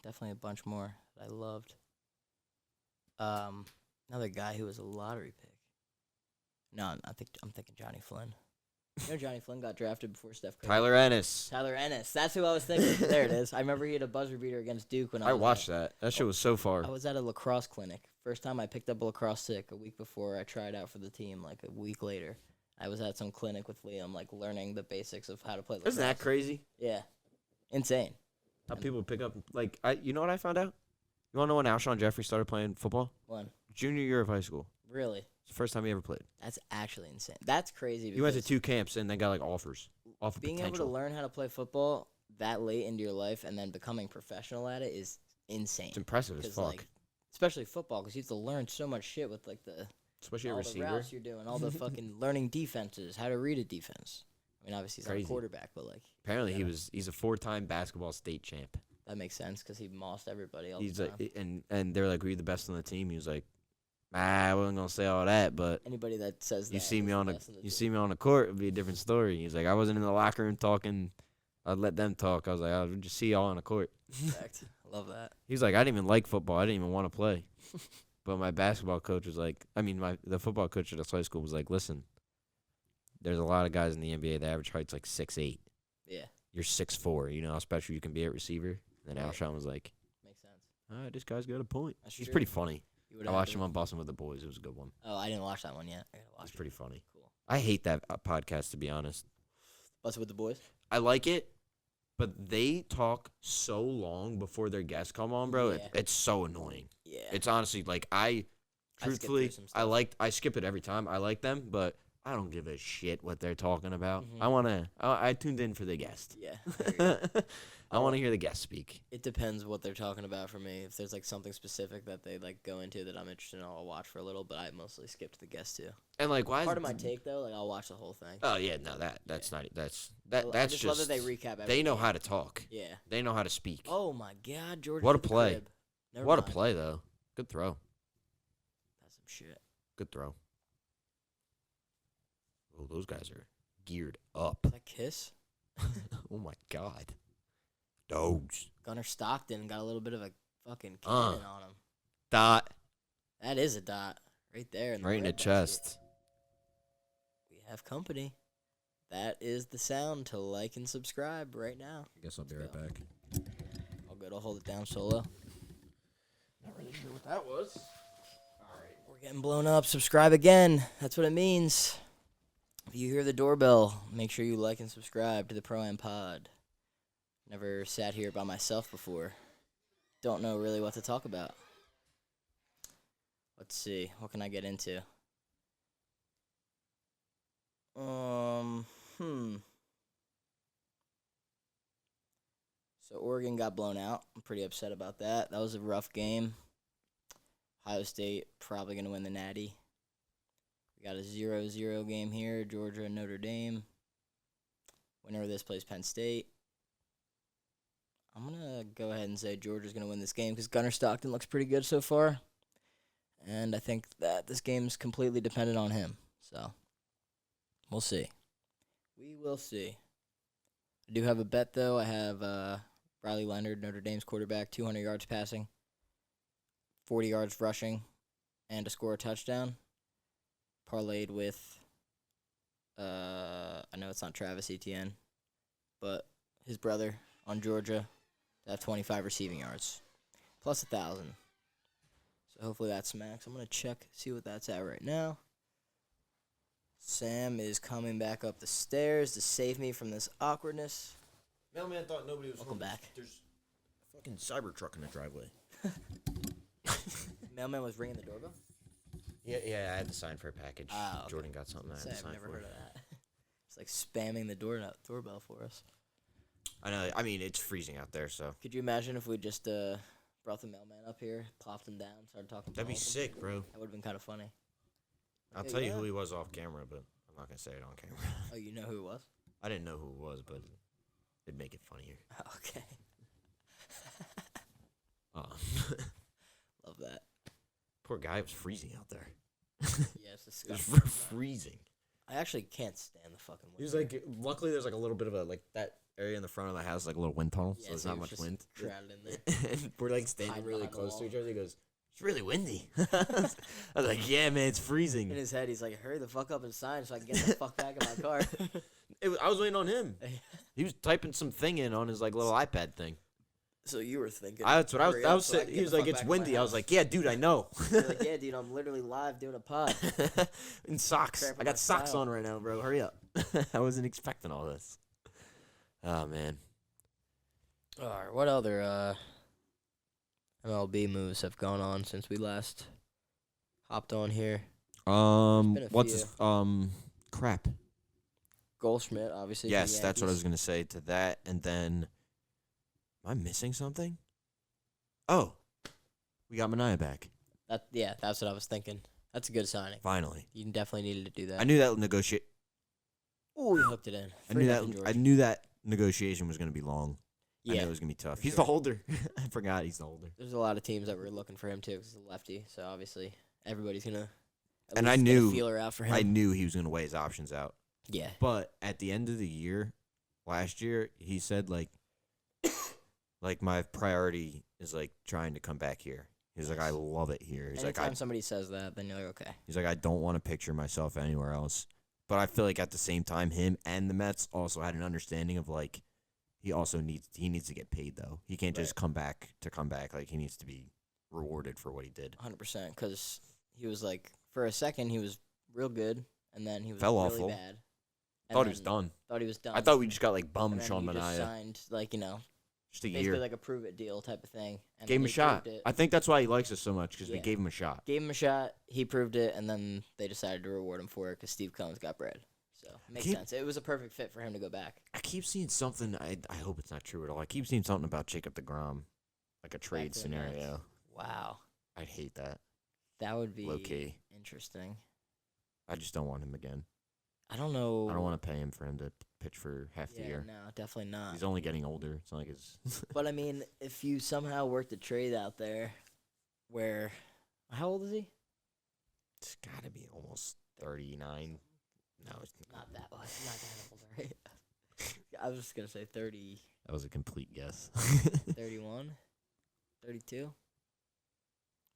definitely a bunch more that I loved. Another guy who was a lottery pick. No, I'm thinking Johnny Flynn. You know Johnny Flynn got drafted before Steph Curry. Tyler Ennis. Tyler Ennis. That's who I was thinking. There it is. I remember he had a buzzer beater against Duke when I I was watched that. That shit was so far. I was at a lacrosse clinic. First time I picked up a lacrosse stick a week before I tried out for the team, like a week later. I was at some clinic with Liam, like learning the basics of how to play lacrosse. Isn't that crazy? Yeah. Insane. How people pick up like you know what I found out? You wanna know when Alshon Jeffrey started playing football? One. Junior year of high school. Really? It's the first time he ever played. That's actually insane. That's crazy. He went to because 2 camps and then got like offers. Offer being potential. able to learn how to play football that late into your life and then becoming professional at it is insane. It's impressive as 'Cause, fuck. like, especially football, because you have to learn so much shit with like Especially a all the receiver. routes you're doing, all the fucking learning defenses, how to read a defense. I mean, obviously he's not a Crazy. quarterback, but like Apparently Yeah. he's a 4-time basketball state champ. that makes sense because he mossed everybody all He's the like time. and they're like, were you the best on the team? He was like, I wasn't gonna say all that, but Anybody that says you that see me is on the the best in the you team. see me on the court, it'd be a different story. He's like, I wasn't in the locker room talking. I'd let them talk. I was like, I'll just see y'all on the court. Fact. I love that. He was like, I didn't even like football. I didn't even want to play. But my basketball coach was like, the football coach at this high school was like, listen, there's a lot of guys in the NBA. The average height's like 6'8". Yeah. You're 6'4". You know how special you can be at receiver? And then Right. Alshon was like, Makes sense. all right, this guy's got a point. That's He's true. pretty funny. You would've I had watched to- him on Boston with the Boys. It was a good one. Oh, I didn't watch that one yet. I gotta watch It's it. pretty funny. Cool. I hate that podcast, to be honest. Busted with the Boys? I like it, but they talk so long before their guests come on, bro. Yeah. It's so annoying. Yeah. It's honestly like skip truthfully, through some stuff. I skip it every time. I like them, but I don't give a shit what they're talking about. Mhm. I tuned in for the guest. Yeah. There you go. I want to hear the guest speak. It depends what they're talking about for me. If there's like something specific that they like go into that I'm interested in, I'll watch for a little. But I mostly skip to the guests too. And like, why Part is of my take though, like I'll watch the whole thing. Oh yeah, no, that's not that's I that's just just love that they recap. Every they know game. how to talk. Yeah. They know how to speak. Oh my God, George. What a play. What a Mind. play though. Good throw. That's some shit. Good throw. Oh, those guys are geared up. Is that Kiss? Oh my God. Dogs. Gunnar Stockton got a little bit of a fucking cannon on him. Dot. That is a dot right there. Right in the red basket. chest. We have company. That is the sound to like and subscribe right now. I guess I'll be Let's right go. back. I'll go to hold it down solo. Not really sure what that was. We're getting blown up. Subscribe again. That's what it means. If you hear the doorbell, make sure you like and subscribe to the Pro Am Pod. Never sat here by myself before. Don't know really what to talk about. Let's see. What can I get into? So Oregon got blown out. I'm pretty upset about that. That was a rough game. Ohio State probably going to win the Natty. We got a 0-0 game here. Georgia and Notre Dame. Winner of this plays Penn State. I'm going to go ahead and say Georgia's going to win this game because Gunnar Stockton looks pretty good so far. And I think that this game's completely dependent on him. So, we'll see. We will see. I do have a bet, though. I have Riley Leonard, Notre Dame's quarterback, 200 yards passing, 40 yards rushing, and to score a touchdown. Parlayed with, I know it's not Travis Etienne, but his brother on Georgia to have 25 receiving yards, plus 1,000. So hopefully that smacks. I'm going to check, see what that's at right now. Sam is coming back up the stairs to save me from this awkwardness. Mailman thought nobody was Welcome back. There's a fucking Cybertruck in the driveway. Mailman was ringing the doorbell? Yeah, I had to sign for a package. Ah, okay. Jordan got something I had to I've sign never for. heard of that. It's like spamming the doorbell for us. I know. I mean, it's freezing out there, so Could you imagine if we just brought the mailman up here, plopped him down, started talking to that'd be all of them? sick, bro. That would have been kind of funny. I'll Hey, tell you yeah. who he was off camera, but I'm not gonna say it on camera. Oh, you know who it was? I didn't know who it was, but it'd make it funnier. Okay. Love that. Poor guy, it was freezing out there. Yeah, it's It was disgusting. freezing. I actually can't stand the fucking He was winter. like, luckily there's like a little bit of a, like that area in the front of the house, like a little wind tunnel, so Yeah, there's so not it much was just wind. crowded in there. And we're like standing Hiding really behind the close to wall. each other. He goes, it's really windy. I was like, yeah, man, it's In freezing. his head, he's like, hurry the fuck up and sign so I can get the fuck back in my car. I was waiting on him. He was typing some thing in on his like little iPad thing. So you were thinking. That's what I was. hurry I up was. so I Sitting, can he get was the like, fuck it's back in my windy. I was house. like, yeah, dude, I know. You're like, yeah, dude, I'm literally live doing a pod. In socks. Crap on I my got socks style. on right now, bro. Hurry up. I wasn't expecting all this. Oh man. All right, what other MLB moves have gone on since we last hopped on here? been a What's few. his crap? Goldschmidt, obviously. for Yes, the that's what I was Yankees. gonna say to that, and then, am I missing something? Oh, we got Mania back That's what I was thinking. That's a good signing. finally. You definitely needed to do that. I knew that negotiate. Ooh, he hooked it in. I knew that. I knew that negotiation was gonna be long. I knew Yeah, it was gonna be tough. for He's sure. the holder. I forgot he's the holder. there's a lot of teams that were looking for him too because he's a lefty. So obviously everybo's gonna. At And I least get a knew- feeler out for him. I knew he was gonna weigh his options out. Yeah. But at the end of the year, last year, he said like my priority is like trying to come back here. He's like, I love it here. He's Anytime like, somebody says that, then you're like, okay. he's like, I don't want to picture myself anywhere else. But I feel like at the same time, him and the Mets also had an understanding of like, he needs to get paid though. He can't just come back. Like he needs to be rewarded for what he did. 100%, because he was like, for a second, he was real good, and then he was Fell really awful. bad. Thought he was done. Thought he was done. I thought we just got like and bum then Sean he just Manaea. signed, like, Just a basically year. like a prove it deal type of thing. And Gave him then a he shot. proved it. I think that's why he likes us so much because we Yeah. gave him a shot. Gave him a shot, he proved it, and then they decided to reward him for it because Steve Combs got bread. So it makes sense. It was a perfect fit for him to go back. I keep seeing something. I hope it's not true at all. I keep seeing something about Jacob deGrom, like a trade to the Mets. scenario. Wow. I'd hate that. That would be Low-key. interesting. I just don't want him again. I don't know. I don't want to pay him for him to pitch for half the year. No, definitely not. He's only getting older. It's not like his. But I mean, if you somehow worked a trade out there where, how old is he? It's got to be almost 39. No, it's not. Not that old. Not that old, right? I was just gonna say 30, That was a complete guess. 31, 32.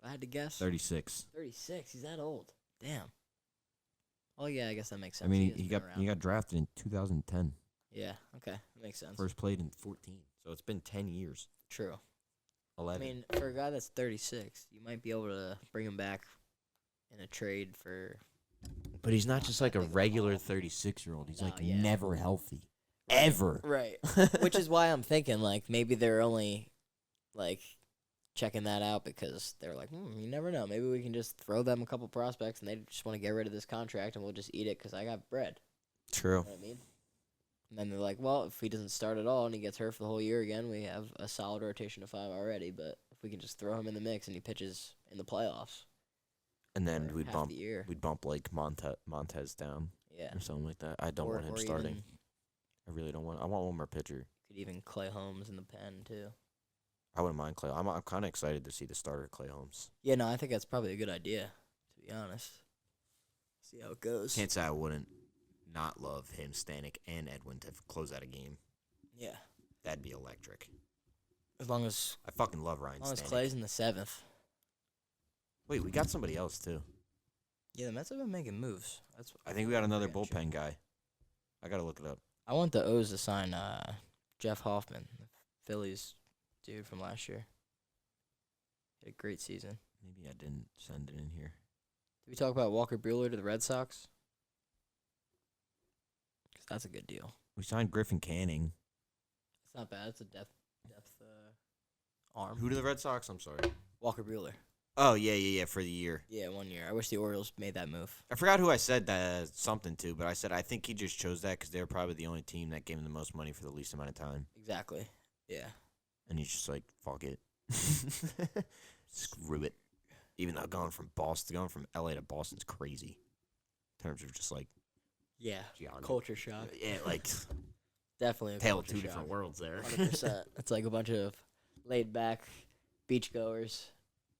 If I had to guess, 36. 36. He's that old. Damn. Oh yeah, I guess that makes sense. I mean, has he been got around. drafted in 2010. Yeah. Okay, that makes sense. First played in 14. So it's been 10 years. True. 11. I mean, for a guy that's 36, you might be able to bring him back in a trade for. but he's not just like a big of a regular haul. 36-year-old. He's No, like yeah. never healthy. Ever. Right. Which is why I'm thinking, like, maybe they're only, like, checking that out because they're like, you never know. Maybe we can just throw them a couple prospects and they just want to get rid of this contract and we'll just eat it because I got bread. True. You know what I mean? And then they're like, well, if he doesn't start at all and he gets hurt for the whole year again, we have a solid rotation of 5 already. But if we can just throw him in the mix and he pitches in the playoffs, And then for we'd half bump the year. like Montez down Yeah. or something like that. I don't want him starting. Even, I really don't want. I want one more pitcher. could even Clay Holmes in the pen, too. I wouldn't mind Clay. I'm kind of excited to see the starter Clay Holmes. Yeah, no, I think that's probably a good idea, to be honest. See how it goes. Can't say I wouldn't not love him, Stanek, and Edwin to close out a game. Yeah. That'd be electric. As long as, I fucking love Ryan Stanek. Clay's in the 7th. Wait, we got somebody else too. Yeah, the Mets have been making moves. I think we got another Pretty bullpen guy. I gotta look it up. I want the O's to sign Jeff Hoffman, the Phillies dude from last year. Had a great season. Maybe I didn't send it in here. Did we talk about Walker Buehler to the Red Sox? 'Cause that's a good deal. We signed Griffin Canning. It's not bad. It's a depth arm. Who to the Red Sox? I'm sorry. Walker Buehler. Oh yeah, for the year. Yeah, 1 year. I wish the Orioles made that move. I forgot who I said that something to, but I said I think he just chose that because they were probably the only team that gave him the most money for the least amount of time, Exactly. Yeah. and he's just like, fuck it, screw it. Even though going from LA to Boston's crazy, in terms of just like Yeah. geography. Culture shock. Yeah, like Definitely a tale of culture two shock. different worlds there. 100%. It's like a bunch of laid back beachgoers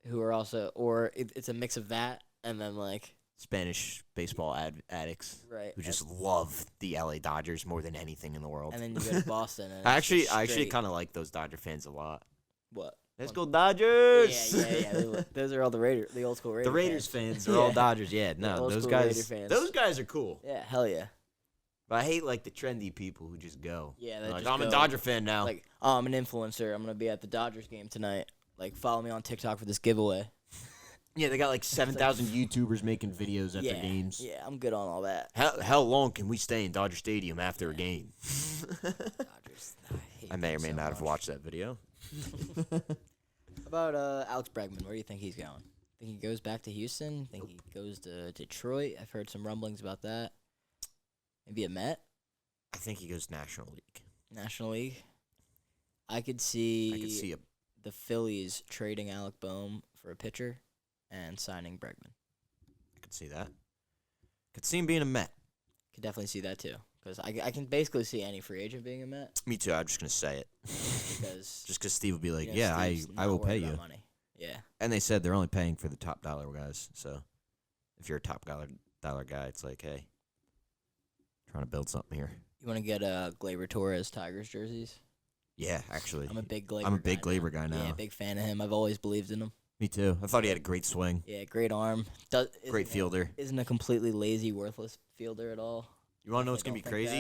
who are also, or it's a mix of that and then like, Spanish baseball addicts right. who just love the LA Dodgers more than anything in the world. And then you go to Boston. And I it's actually just straight- kind of like those Dodger fans a lot. What? Let's One- go Dodgers! Yeah. Those are all the old school Raider The Raiders fans. fans are all Yeah. Dodgers. Yeah, The no, old those school Raider guys. fans. Those guys are cool. Yeah, hell yeah. But I hate like the trendy people who just go. Yeah, They're they like, just I'm a go, Dodger fan now. Like, oh, I'm an influencer. I'm going to be at the Dodgers game tonight. Like, follow me on TikTok for this giveaway. yeah, they got like 7,000 YouTubers making videos at yeah, their games. Yeah, I'm good on all that. How long can we stay in Dodger Stadium after a game? Dodgers. hate I may or them may so not have much. watched that video. How about Alex Bregman? Where do you think he's going? Think he goes back to Houston? Think he goes to Detroit? I've heard some rumblings about that. Maybe a Met? I think he goes National League. National League? I could see, I could see a. the Phillies trading Alec Boehm for a pitcher and signing Bregman. I could see that. Could see him being a Met. Could definitely see that too. Because I can basically see any free agent being a Met. Me too. I'm just gonna say it. Because Just because Steve would be like, you know, yeah, Steve's I not will pay worried about you. money. Yeah. And they said they're only paying for the top dollar guys. So if you're a top dollar guy, it's like, hey, trying to build something here. You want to get Gleyber Torres Tigers jerseys? Yeah, actually. I'm a big Gleyber. I'm a big guy Gleyber guy now. Yeah, big fan of him. I've always believed in him. Me too. I thought he had a great swing. Yeah, great arm. Great fielder. Isn't a completely lazy, worthless fielder at all. You want to know what's gonna be Definitely don't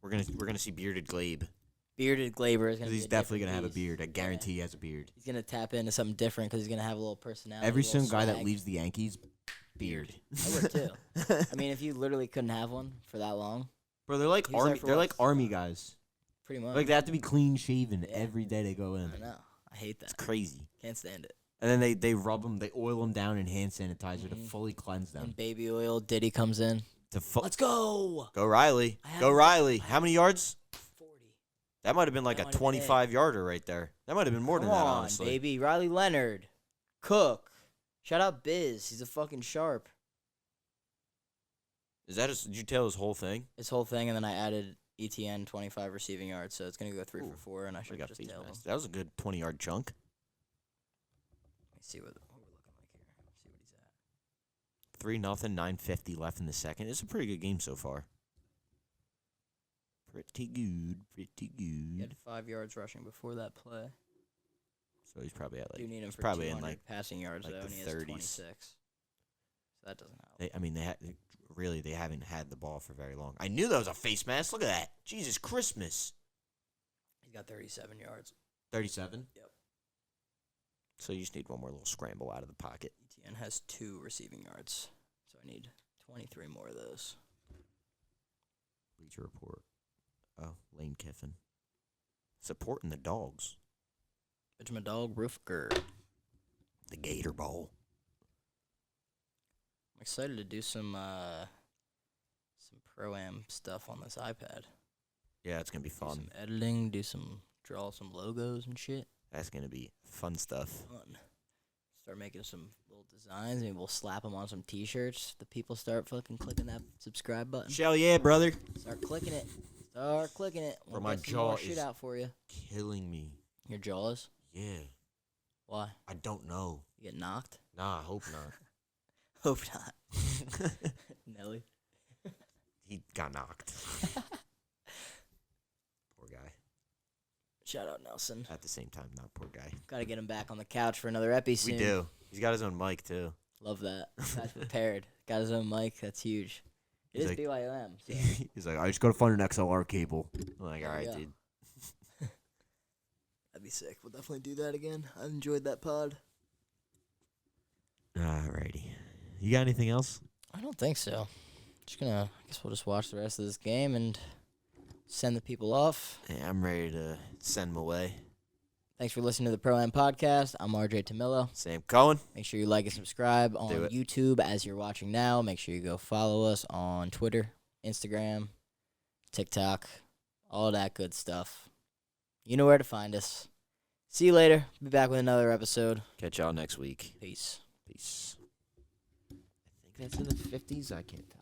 crazy? We're gonna see bearded Glabe. Bearded Glaber is gonna. Because be he's a definitely different gonna have a beast. beard. I Yeah. guarantee he has a beard. He's gonna tap into something different because he's gonna have a little personality. Every a little single guy that swag. leaves the Yankees, beard. I would too. I mean, if you literally couldn't have one for that long, Bro, they're like He was there army. for They're what? like army guys. pretty much. Like they have to be clean shaven Yeah. every day they go in. I know. I hate It's that. crazy. Can't stand it. And then they rub them, they oil them down in hand sanitizer to Mhm. fully cleanse them. And baby oil, Diddy comes in. Let's go. Go Riley. I have Go it. Riley. I How have many yards? 40. That might have been like That a might have been it. 25-yarder right there. That might have been more Come than that, on, honestly. baby. Riley Leonard. Cook. Shout out Biz. He's a fucking sharp. Is that did you tell his whole thing? His whole thing, and then I added ETN 25 receiving yards, so it's going to go 3 Ooh. for 4, and I We should got just face tail him. mask. That was a good 20-yard chunk. Let me see what we're looking like here. See what he's at. 3-0, 9:50 left in the second. It's a pretty good game so far. Pretty good. Pretty He good. had 5 yards rushing before that play. So he's probably at Do like need him he's for probably 200 in like passing yards, like though, the and he has 30s. 26. So that doesn't help. they haven't had the ball for very long. I knew that was a face mask. Look at that. Jesus Christmas. He's got 37 yards. 37. Yep. So you just need one more little scramble out of the pocket. ETN has 2 receiving yards, so I need 23 more of those. Bleacher Report. Oh, Lane Kiffin. Supporting the dogs. Benjamin Dog Roofer. The Gator Bowl. I'm excited to do some pro-am stuff on this iPad. Yeah, it's going to be Do fun. some editing, draw some logos and shit. That's going to be fun stuff. Fun. Start making some little designs. Maybe we'll slap them on some T-shirts. The people start fucking clicking that subscribe button. Hell yeah, brother. Start clicking it. Start clicking it. Bro, We'll my get some more jaw shit is- out for you. Killing me. Your jaws? Yeah. Why? I don't know. You get knocked? Nah, I hope not. Hope not. Nelly. He got knocked. Poor guy. Shout out Nelson. At the same time, not poor guy. Gotta get him back on the couch for another epi soon. We do. He's got his own mic, too. Love that. Guy's prepared. Got his own mic. That's huge. It He's is like- BYOM. So. He's like, I just got to find an XLR cable. I'm like, all There right, you go. dude. That'd be sick. We'll definitely do that again. I enjoyed that pod. Alrighty. You got anything else? I don't think so. I guess we'll just watch the rest of this game and send the people off. Yeah, I'm ready to send him away. Thanks for listening to the Pro Am Podcast. I'm RJ Tamillo. Sam Cohen. Make sure you like and subscribe on Do it. YouTube as you're watching now. Make sure you go follow us on Twitter, Instagram, TikTok, all that good stuff. You know where to find us. See you later. Be back with another episode. Catch y'all next week. Peace. Peace. I think that's in the 50s. I can't tell.